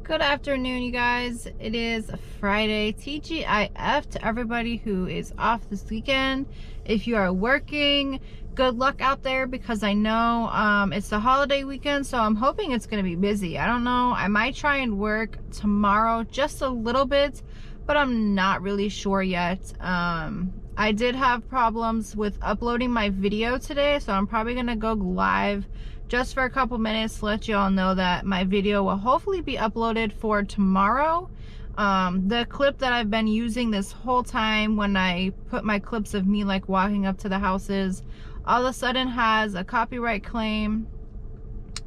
Good afternoon, you guys. It is Friday. TGIF to everybody who is off this weekend. If you are working, good luck out there, because I know it's the holiday weekend, so I'm hoping it's going to be busy. I don't know. I might try and work tomorrow just a little bit, but I'm not really sure yet. I did have problems with uploading my video today, so I'm probably going to go live just for a couple minutes to let you all know that my video will hopefully be uploaded for tomorrow. The clip that I've been using this whole time when I put my clips of me like walking up to the houses, all of a sudden has a copyright claim,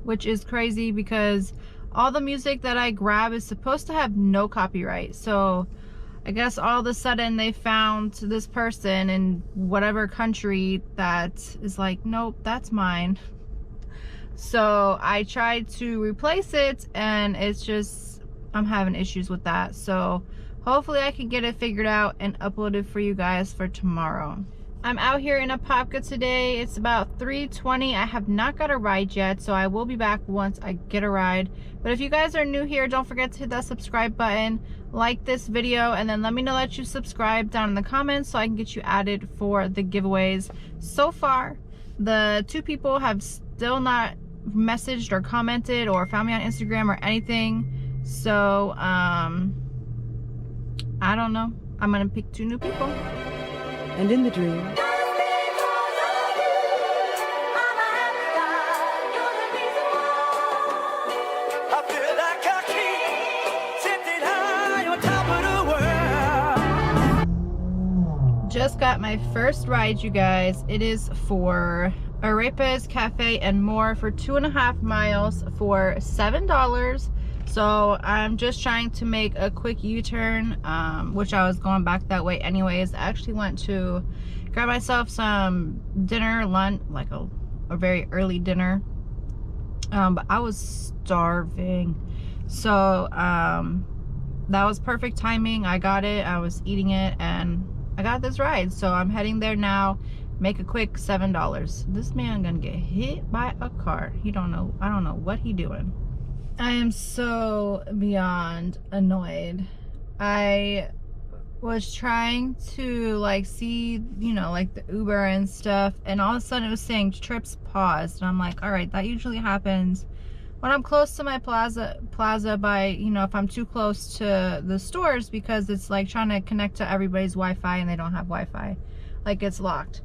which is crazy because all the music that I grab is supposed to have no copyright. So I guess all of a sudden they found this person in whatever country that is like, nope, that's mine. So I tried to replace it and it's just, I'm having issues with that. So hopefully I can get it figured out and uploaded for you guys for tomorrow. I'm out here in Apopka today. It's about 3:20. I have not got a ride yet, so I will be back once I get a ride. But if you guys are new here, don't forget to hit that subscribe button, like this video, and then let me know that you subscribe down in the comments so I can get you added for the giveaways. So far, the 2 people have still not messaged or commented or found me on Instagram or anything. So I don't know. I'm gonna pick 2 new people. And in the dream, just got my first ride, you guys. It is for Arepas Cafe and More for 2.5 miles for $7. So I'm just trying to make a quick U-turn, which I was going back that way anyways. I actually went to grab myself some dinner, lunch, like a very early dinner, but I was starving. So that was perfect timing. I got it, I was eating it, and I got this ride. So I'm heading there now. Make a quick $7. This man gonna get hit by a car. I don't know what he doing. I am so beyond annoyed. I was trying to like see, you know, like the Uber and stuff, and all of a sudden it was saying trips paused, and I'm like, all right, that usually happens when I'm close to my plaza by, you know, if I'm too close to the stores, because it's like trying to connect to everybody's Wi-Fi and they don't have Wi-Fi, like it's locked.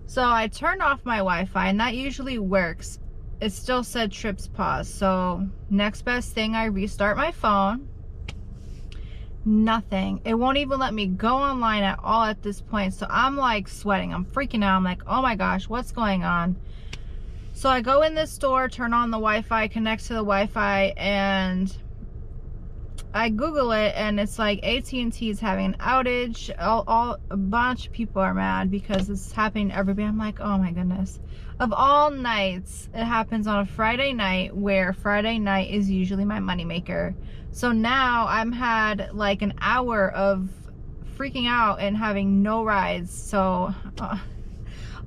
So I turned off my Wi-Fi and that usually works. It still said trips paused. So next best thing, I restart my phone. Nothing. It won't even let me go online at all at this point. So I'm like sweating. I'm freaking out. I'm like, oh my gosh, what's going on? So I go in this store, turn on the Wi-Fi, connect to the Wi-Fi, and I Google it, and it's like At&T is having an outage. A bunch of people are mad because it's happening to everybody. I'm like, oh my goodness. Of all nights, it happens on a Friday night, where Friday night is usually my moneymaker. So now I'm had like an hour of freaking out and having no rides. So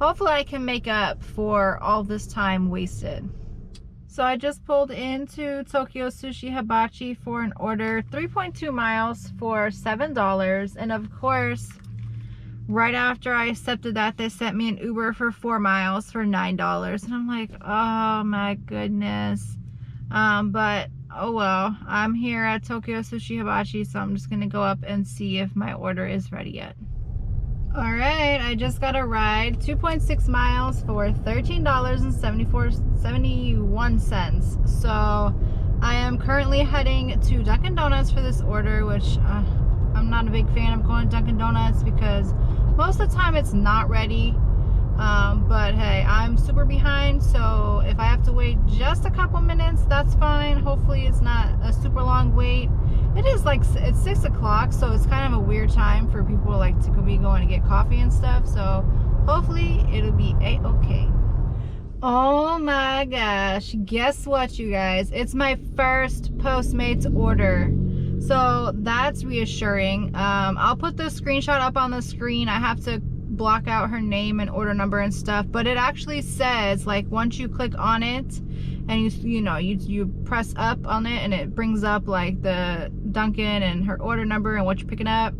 hopefully I can make up for all this time wasted. So I just pulled into Tokyo Sushi Hibachi for an order, 3.2 miles for $7. And of course, right after I accepted that, they sent me an Uber for 4 miles for $9. And I'm like, oh my goodness. But oh well, I'm here at Tokyo Sushi Hibachi, so I'm just gonna go up and see if my order is ready yet. All right, I just got a ride, 2.6 miles for $13.71. So I am currently heading to Dunkin Donuts for this order, which I'm not a big fan of going to Dunkin Donuts because most of the time it's not ready. But hey, I'm super behind, so if I have to wait just a couple minutes, that's fine. Hopefully it's not a super long wait. It is like, it's 6 o'clock, so it's kind of a weird time for people like to be going to get coffee and stuff. So hopefully it'll be a-okay. Oh my gosh, guess what, you guys? It's my first Postmates order. So that's reassuring. I'll put the screenshot up on the screen. I have to block out her name and order number and stuff, but it actually says, like, once you click on it, and you press up on it and it brings up like the Dunkin and her order number and what you're picking up.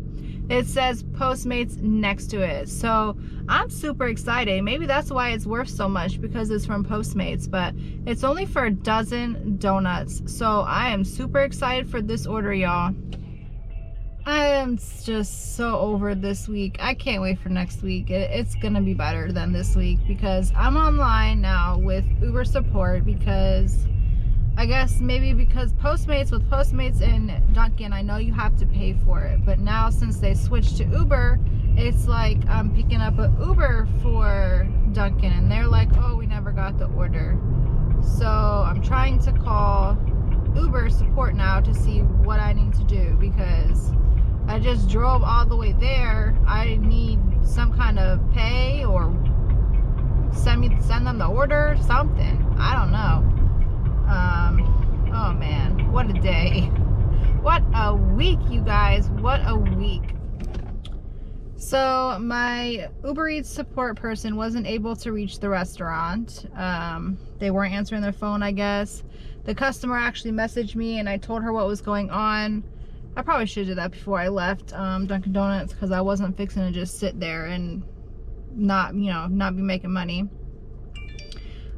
It says Postmates next to it. So I'm super excited. Maybe that's why it's worth so much, because it's from Postmates, but it's only for a dozen donuts. So I am super excited for this order, y'all. I am just so over this week. I can't wait for next week. It's gonna be better than this week, because I'm online now with Uber support, because I guess maybe because with Postmates and Dunkin, I know you have to pay for it, but now since they switched to Uber, it's like I'm picking up an Uber for Dunkin, and they're like, oh, we never got the order. So I'm trying to call Uber support now to see what I need to do, because I just drove all the way there. I need some kind of pay, or send them the order, something. I don't know. Oh man, what a day. What a week, you guys. What a week. So my Ubereats support person wasn't able to reach the restaurant. They weren't answering their phone, I guess. The customer actually messaged me and I told her what was going on. I probably should do that before I left Dunkin Donuts, because I wasn't fixing to just sit there and not be making money.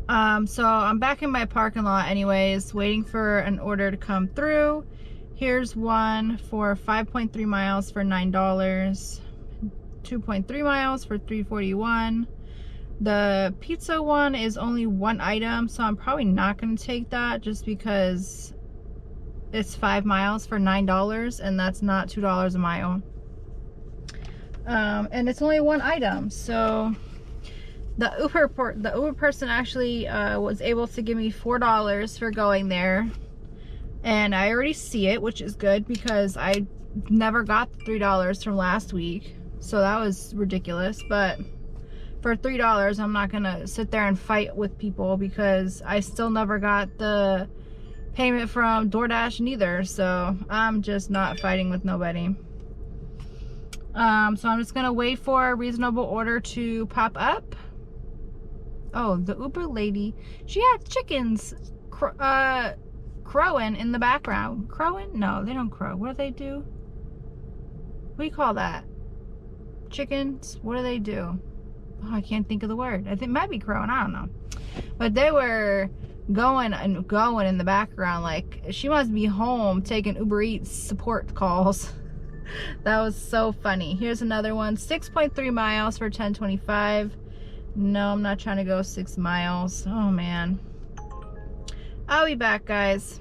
So I'm back in my parking lot anyways, waiting for an order to come through. Here's one for 5.3 miles for $9, 2.3 miles for $3.41. The pizza one is only one item, so I'm probably not going to take that, just because it's 5 miles for $9, and that's not $2 a mile. And it's only one item, so the Uber person actually was able to give me $4 for going there, and I already see it, which is good, because I never got the $3 from last week, so that was ridiculous. But for $3, I'm not gonna sit there and fight with people, because I still never got the payment from DoorDash neither, so I'm just not fighting with nobody. So I'm just gonna wait for a reasonable order to pop up. Oh, the Uber lady, she had chickens crowing in the background. Crowing? No, they don't crow. What do they do? What do you call that? Chickens? What do they do? Oh, I can't think of the word. I think it might be crowing. I don't know. But they were going in the background. Like, she must be home taking Uber Eats support calls. That was so funny. Here's another one. 6.3 miles for $10.25. No, I'm not trying to go 6 miles. Oh man. I'll be back, guys.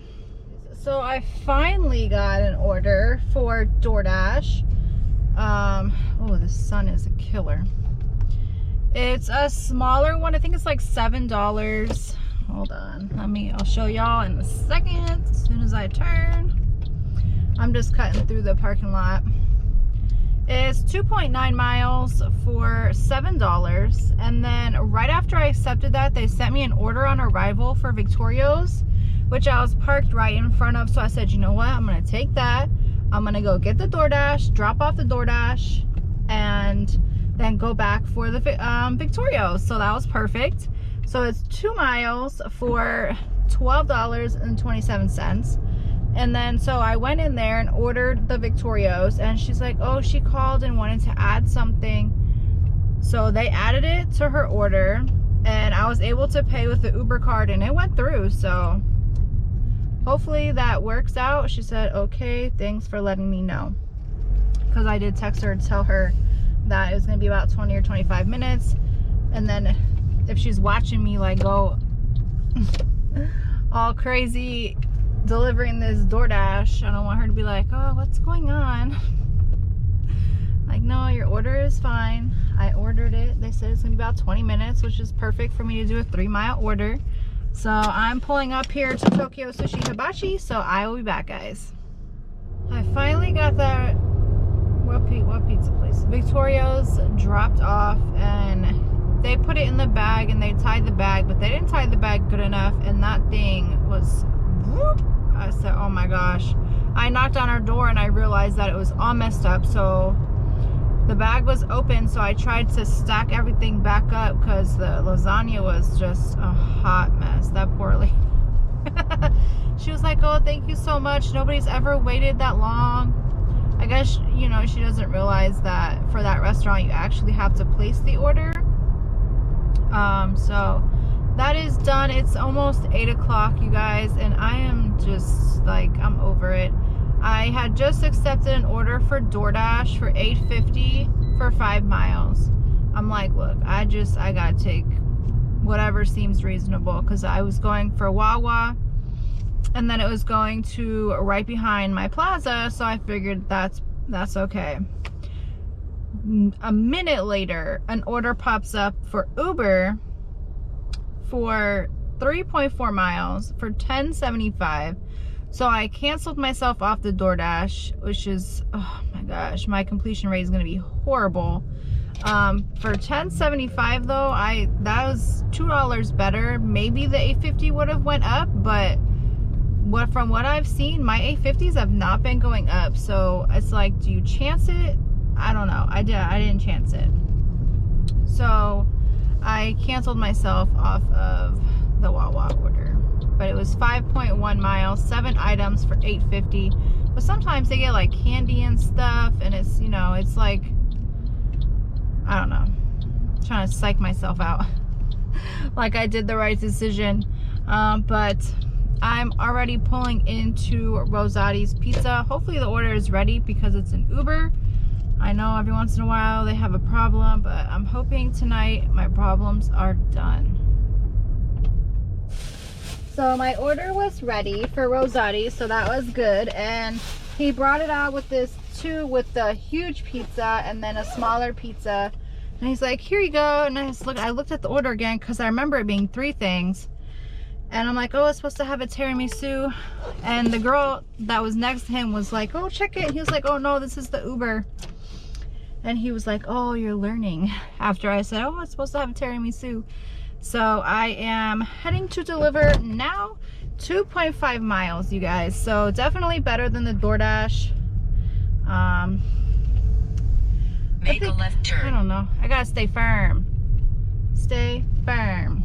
So I finally got an order for DoorDash. Oh, the sun is a killer. It's a smaller one. I think it's like $7. Hold on. I'll show y'all in a second, as soon as I turn. I'm just cutting through the parking lot. It's 2.9 miles for $7, and then right after I accepted that, they sent me an order on arrival for Victorio's, which I was parked right in front of. So I said, you know what, I'm gonna take that, I'm gonna go get the DoorDash, drop off the DoorDash, and then go back for the Victorio's. So that was perfect. So it's 2 miles for $12.27. And then so I went in there and ordered the Victorio's, and she's like, oh, she called and wanted to add something. So they added it to her order, and I was able to pay with the Uber card, and it went through. So hopefully that works out. She said, okay, thanks for letting me know. Because I did text her to tell her that it was going to be about 20 or 25 minutes. And then if she's watching me like go all crazy delivering this DoorDash, I don't want her to be like, oh, what's going on? Like, no, your order is fine. I ordered it. They said it's gonna be about 20 minutes, which is perfect for me to do a 3-mile order. So I'm pulling up here to Tokyo Sushi Hibachi, so I will be back, guys. I finally got that, what pizza place? Victorio's dropped off, and they put it in the bag and they tied the bag, but they didn't tie the bag good enough, and that thing was whoop. I said, oh my gosh. I knocked on her door and I realized that it was all messed up. So the bag was open, so I tried to stack everything back up because the lasagna was just a hot mess. That poor lady. She was like, oh, thank you so much. Nobody's ever waited that long. I guess, you know, she doesn't realize that for that restaurant, you actually have to place the order. So that is done. It's almost 8 o'clock, you guys, and I am just like, I'm over it. I had just accepted an order for DoorDash for $8.50 for 5 miles. I'm like, look, I gotta take whatever seems reasonable, because I was going for Wawa, and then it was going to right behind my plaza, so I figured that's okay. A minute later, an order pops up for Uber for 3.4 miles for $10.75. So I canceled myself off the DoorDash, which is, oh my gosh, my completion rate is going to be horrible. For $10.75 though, that was $2 better. Maybe the $8.50 would have went up, but from what I've seen, my $8.50s have not been going up. So it's like, do you chance it? I don't know. I didn't chance it. So I canceled myself off of the Wawa order. But it was 5.1 miles, 7 items for $8.50. But sometimes they get like candy and stuff, and it's, you know, it's like, I don't know, I'm trying to psych myself out like I did the right decision. But I'm already pulling into Rosati's Pizza. Hopefully the order is ready because it's an Uber. I know every once in a while they have a problem, but I'm hoping tonight my problems are done. So my order was ready for Rosati, so that was good. And he brought it out with with the huge pizza and then a smaller pizza. And he's like, here you go. And I looked at the order again because I remember it being 3 things. And I'm like, oh, it's supposed to have a tiramisu. And the girl that was next to him was like, oh, check it. He was like, oh no, this is the Uber. And he was like, oh, you're learning. After I said, oh, it's supposed to have a tiramisu. So I am heading to deliver now. 2.5 miles, you guys. So definitely better than the DoorDash. Make a left turn. I don't know. I gotta stay firm. Stay firm.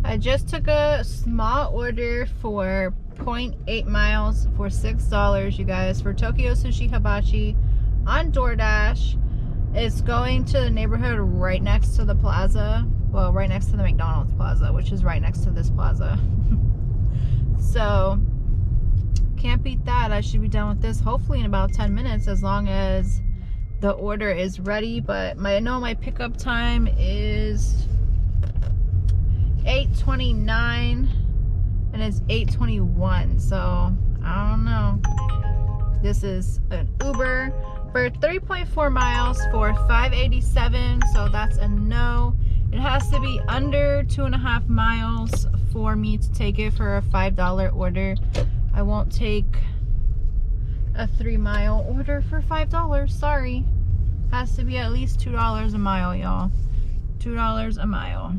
I just took a small order for 0.8 miles for $6, you guys, for Tokyo Sushi Hibachi on DoorDash. It's going to the neighborhood right next to the plaza. Well, right next to the McDonald's plaza, which is right next to this plaza. So, can't beat that. I should be done with this hopefully in about 10 minutes as long as the order is ready. But I know my pickup time is 8:29 and it's 8:21, so I don't know. This is an Uber for 3.4 miles for $5.87, so that's a no. It has to be under 2.5 miles for me to take it for a $5 order. I won't take a 3-mile order for $5, sorry. Has to be at least $2 a mile, y'all. $2 a mile.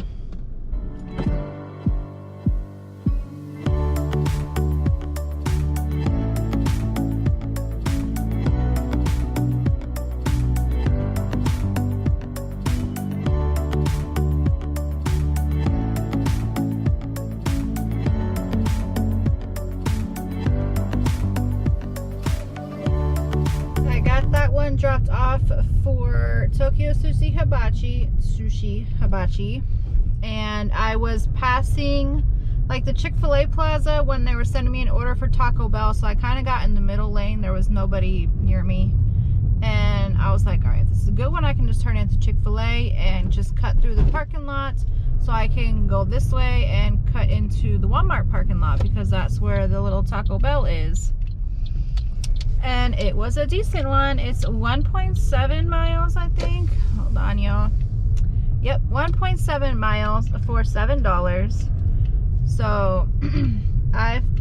Dropped off for Tokyo Sushi Hibachi, and I was passing like the Chick-fil-A plaza when they were sending me an order for Taco Bell, so I kind of got in the middle lane. There was nobody near me, and I was like, all right, this is a good one. I can just turn into Chick-fil-A and just cut through the parking lot, so I can go this way and cut into the Walmart parking lot, because that's where the little Taco Bell is. And it was a decent one. It's 1.7 miles, I think. Hold on, y'all. Yep, 1.7 miles for $7. So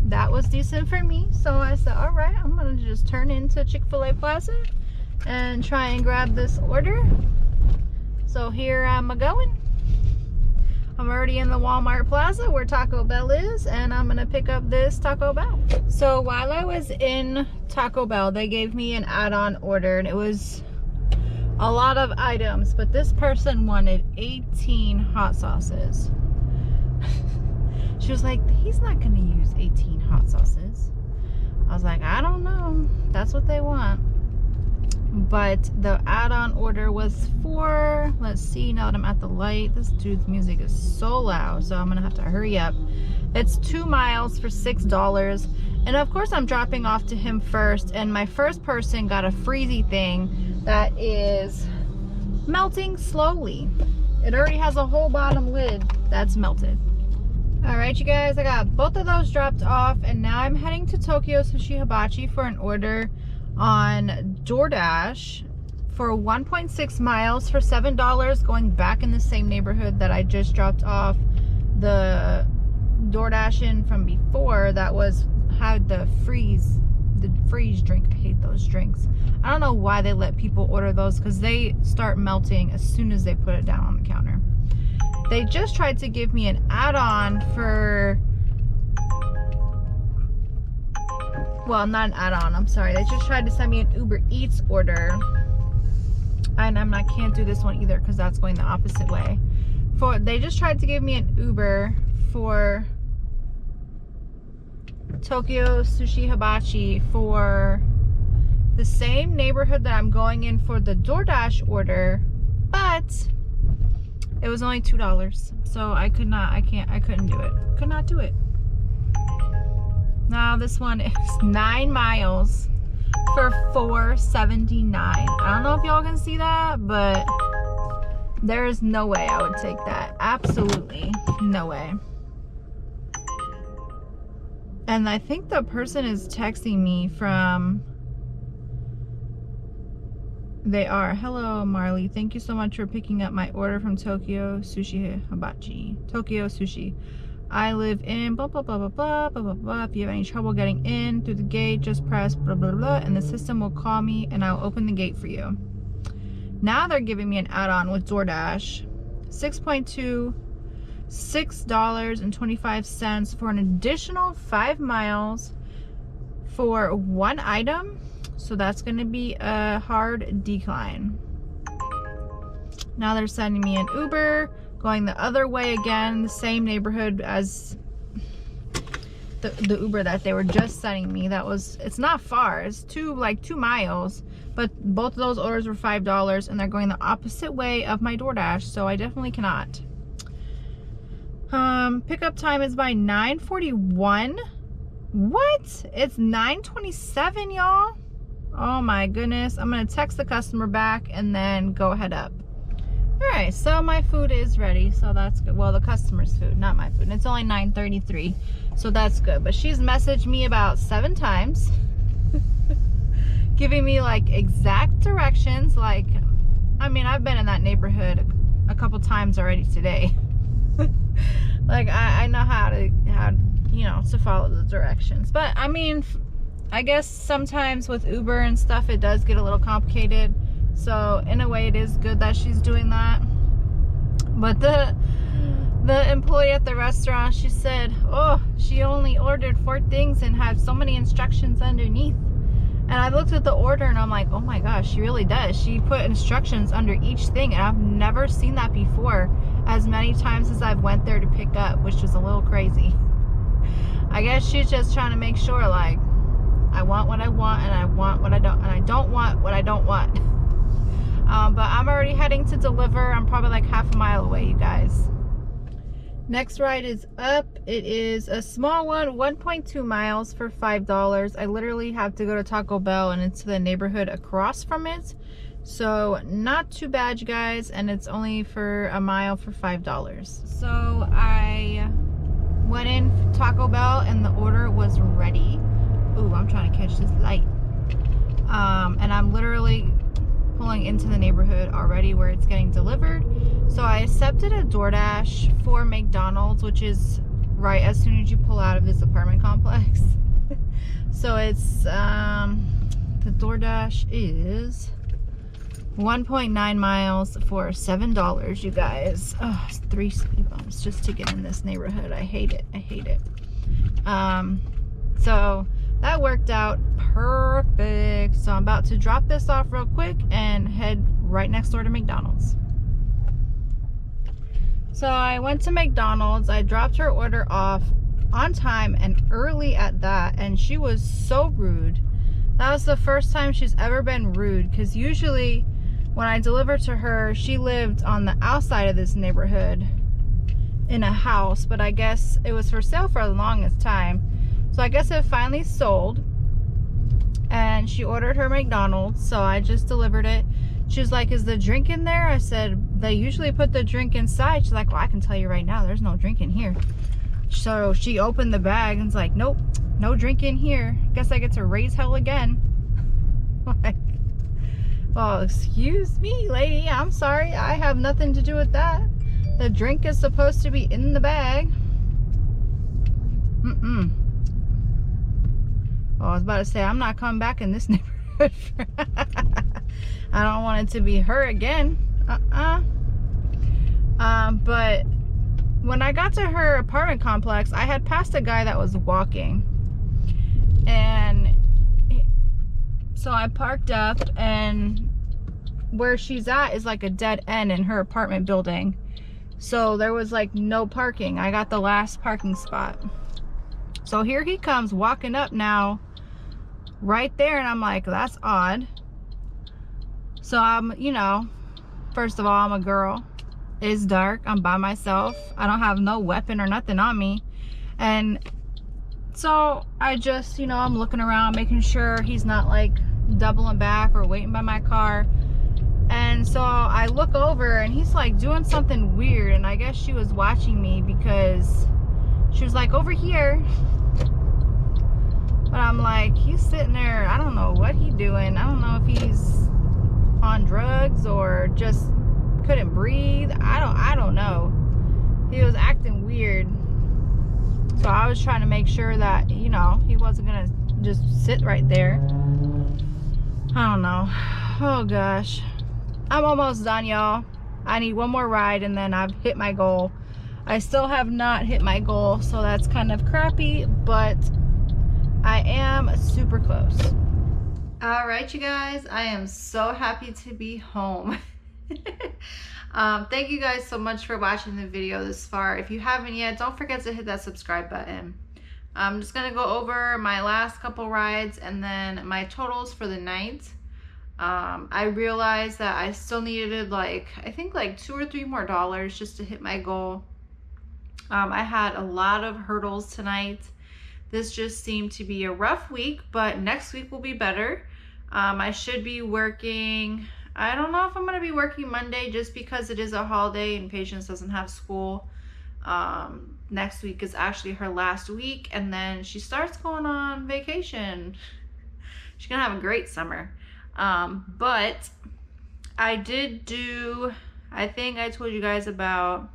that was decent for me. So I said, all right, I'm gonna just turn into Chick-fil-A Plaza and try and grab this order. So here I'm going. I'm already in the Walmart Plaza where Taco Bell is, and I'm gonna pick up this Taco Bell. So while I was in Taco Bell, they gave me an add-on order, and it was a lot of items, but this person wanted 18 hot sauces. She was like, he's not gonna use 18 hot sauces. I was like, I don't know, that's what they want. But the add-on order was for, let's see, now that I'm at the light, this dude's music is so loud, so I'm gonna have to hurry up. It's 2 miles for $6, and of course I'm dropping off to him first, and my first person got a freezy thing that is melting slowly. It already has a whole bottom lid that's melted. All right, you guys, I got both of those dropped off, and now I'm heading to Tokyo Sushi Hibachi for an order on DoorDash for 1.6 miles for $7, going back in the same neighborhood that I just dropped off the DoorDash in from before, that had the freeze drink. I hate those drinks. I don't know why they let people order those, because they start melting as soon as they put it down on the counter. They just tried to give me an add-on for, well, not an add-on, I'm sorry. They just tried to send me an Uber Eats order. And can't do this one either, because that's going the opposite way. They just tried to give me an Uber for Tokyo Sushi Hibachi for the same neighborhood that I'm going in for the DoorDash order, but it was only $2. So I couldn't do it. Could not do it. Now this one is 9 miles for $4.79. I don't know if y'all can see that, but there is no way I would take that. Absolutely no way. And I think the person is texting me from, they are, hello Marlee, thank you so much for picking up my order from Tokyo Sushi Hibachi. Tokyo Sushi. I live in blah blah blah blah blah blah blah blah. If you have any trouble getting in through the gate, just press blah blah blah and the system will call me and I'll open the gate for you. Now they're giving me an add-on with DoorDash. $6.25 for an additional 5 miles for one item. So that's going to be a hard decline. Now they're sending me an Uber, going the other way again, the same neighborhood as the Uber that they were just sending me. It's not far, it's 2 miles, but both of those orders were $5 and they're going the opposite way of my DoorDash, so I definitely cannot. Pickup time is by 9:41. What? It's 9:27, y'all. Oh my goodness. I'm gonna text the customer back and then go head up. All right, so my food is ready, so that's good. Well, the customer's food, not my food. And it's only 9:33, so that's good. But she's messaged me about 7 times giving me like exact directions. Like, I mean, I've been in that neighborhood a couple times already today. Like, I know how to follow the directions. But I mean, I guess sometimes with Uber and stuff, it does get a little complicated. So in a way, it is good that she's doing that. But the employee at the restaurant, she said, oh, she only ordered 4 things and had so many instructions underneath. And I looked at the order and I'm like, oh my gosh, she really does. She put instructions under each thing, and I've never seen that before as many times as I've went there to pick up, which was a little crazy. I guess she's just trying to make sure, like, I want what I want and I want what I don't, and I don't want what I don't want. But I'm already heading to deliver. I'm probably like half a mile away, you guys. Next ride is up. It is a small one, 1.2 miles for $5. I literally have to go to Taco Bell and it's the neighborhood across from it So not too bad, you guys, and it's only for a mile for $5. So I went in for Taco Bell and the order was ready. Ooh, I'm trying to catch this light. And I'm literally pulling into the neighborhood already where it's getting delivered. So I accepted a DoorDash for McDonald's, which is right as soon as you pull out of this apartment complex. So it's the DoorDash is 1.9 miles for $7, you guys. Oh, it's 3 speed bumps just to get in this neighborhood. I hate it. I hate it. So that worked out perfect. So I'm about to drop this off real quick and head right next door to McDonald's. So I went to McDonald's. I dropped her order off on time and early at that, and she was so rude. That was the first time she's ever been rude, because usually when I delivered to her, she lived on the outside of this neighborhood in a house, but I guess it was for sale for the longest time. So I guess it finally sold, and she ordered her McDonald's, so I just delivered it. She was like, is the drink in there? I said, they usually put the drink inside. She's like, well, I can tell you right now, there's no drink in here. So she opened the bag and was like, nope, no drink in here. Guess I get to raise hell again. Like, well, excuse me, lady, I'm sorry. I have nothing to do with that. The drink is supposed to be in the bag. Well, I was about to say, I'm not coming back in this neighborhood. I don't want it to be her again. But when I got to her apartment complex, I had passed a guy that was walking. And so I parked up, and where she's at is like a dead end in her apartment building. So there was like no parking. I got the last parking spot. So here he comes walking up now, right there, and I'm like, that's odd. So I'm, you know, first of all, I'm a girl. It's dark. I'm by myself. I don't have no weapon or nothing on me. And so I just, you know, I'm looking around, making sure he's not like doubling back or waiting by my car. And so I look over, and he's like doing something weird, and I guess she was watching me because she was like, over here. But I'm like, he's sitting there, I don't know what he's doing. I don't know if he's on drugs or just couldn't breathe. I don't know. He was acting weird. So I was trying to make sure that, you know, he wasn't gonna just sit right there. I don't know. Oh gosh. I'm almost done, y'all. I need one more ride and then I've hit my goal. I still have not hit my goal, so that's kind of crappy, but I am super close. All right, you guys, I am so happy to be home. Thank you guys so much for watching the video this far. If you haven't yet, don't forget to hit that subscribe button. I'm just gonna go over my last couple rides and then my totals for the night. I realized that I still needed like, I think like $2 or $3 more just to hit my goal. I had a lot of hurdles tonight. This just seemed to be a rough week, but next week will be better. I should be working, I don't know if I'm going to be working Monday just because it is a holiday and Patience doesn't have school. Next week is actually her last week, and then she starts going on vacation. She's going to have a great summer. But I did do, I think I told you guys about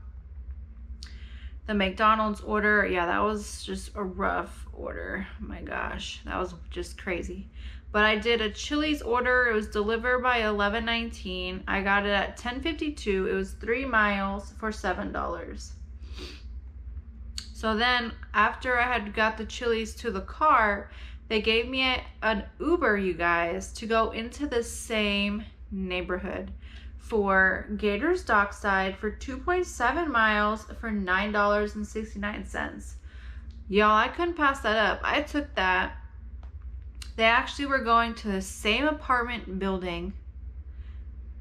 the McDonald's order. Yeah, that was just a rough order. Oh my gosh, that was just crazy. But I did a Chili's order. It was delivered by 11:19. I got it at 10:52. It was 3 miles for $7. So then after I had got the Chili's to the car, they gave me an Uber, you guys, to go into the same neighborhood for Gators Dockside for 2.7 miles for $9.69. Y'all, I couldn't pass that up. I took that. They actually were going to the same apartment building.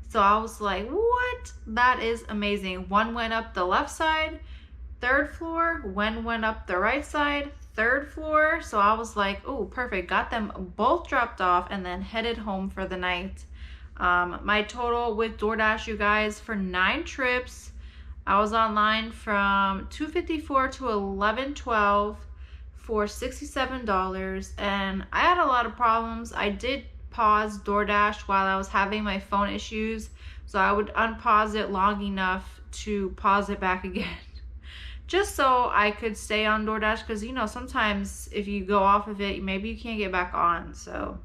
So I was like, what? That is amazing. One went up the left side, 3rd floor. One went up the right side, 3rd floor. So I was like, oh, perfect. Got them both dropped off and then headed home for the night. My total with DoorDash, you guys, for 9 trips, I was online from $2.54 to $11.12 for $67, and I had a lot of problems. I did pause DoorDash while I was having my phone issues, so I would unpause it long enough to pause it back again. Just so I could stay on DoorDash, because you know, sometimes if you go off of it, maybe you can't get back on. So,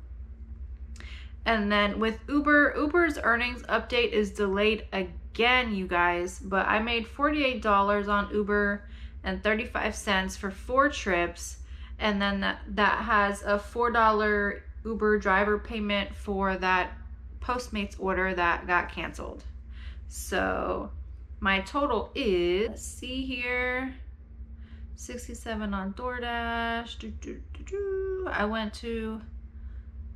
and then with Uber's earnings update is delayed again, you guys, but I made $48 on Uber and 35 cents for 4 trips, and then that has a $4 Uber driver payment for that Postmates order that got canceled. So my total is, let's see here, 67 on DoorDash. I went to,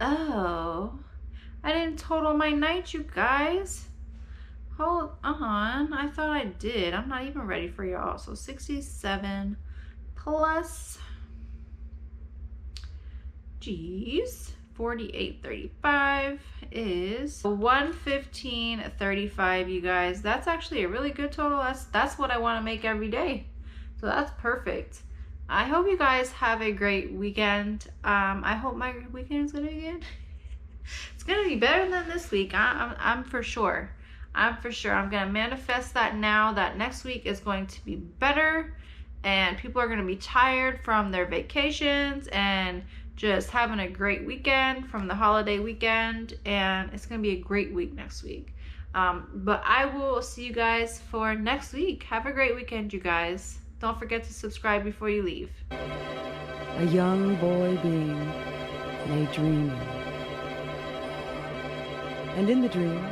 oh, I didn't total my night, you guys. Hold on, I thought I did. I'm not even ready for y'all. So 67 plus, geez, 48.35 is 115.35, you guys. That's actually a really good total. That's what I want to make every day. So that's perfect. I hope you guys have a great weekend. I hope my weekend is gonna be good. It's gonna be better than this week. I'm for sure. I'm gonna manifest that now, that next week is going to be better, and people are gonna be tired from their vacations and just having a great weekend from the holiday weekend, and it's gonna be a great week next week. But I will see you guys for next week. Have a great weekend, you guys. Don't forget to subscribe before you leave. A young boy being lay dreaming. And in the dream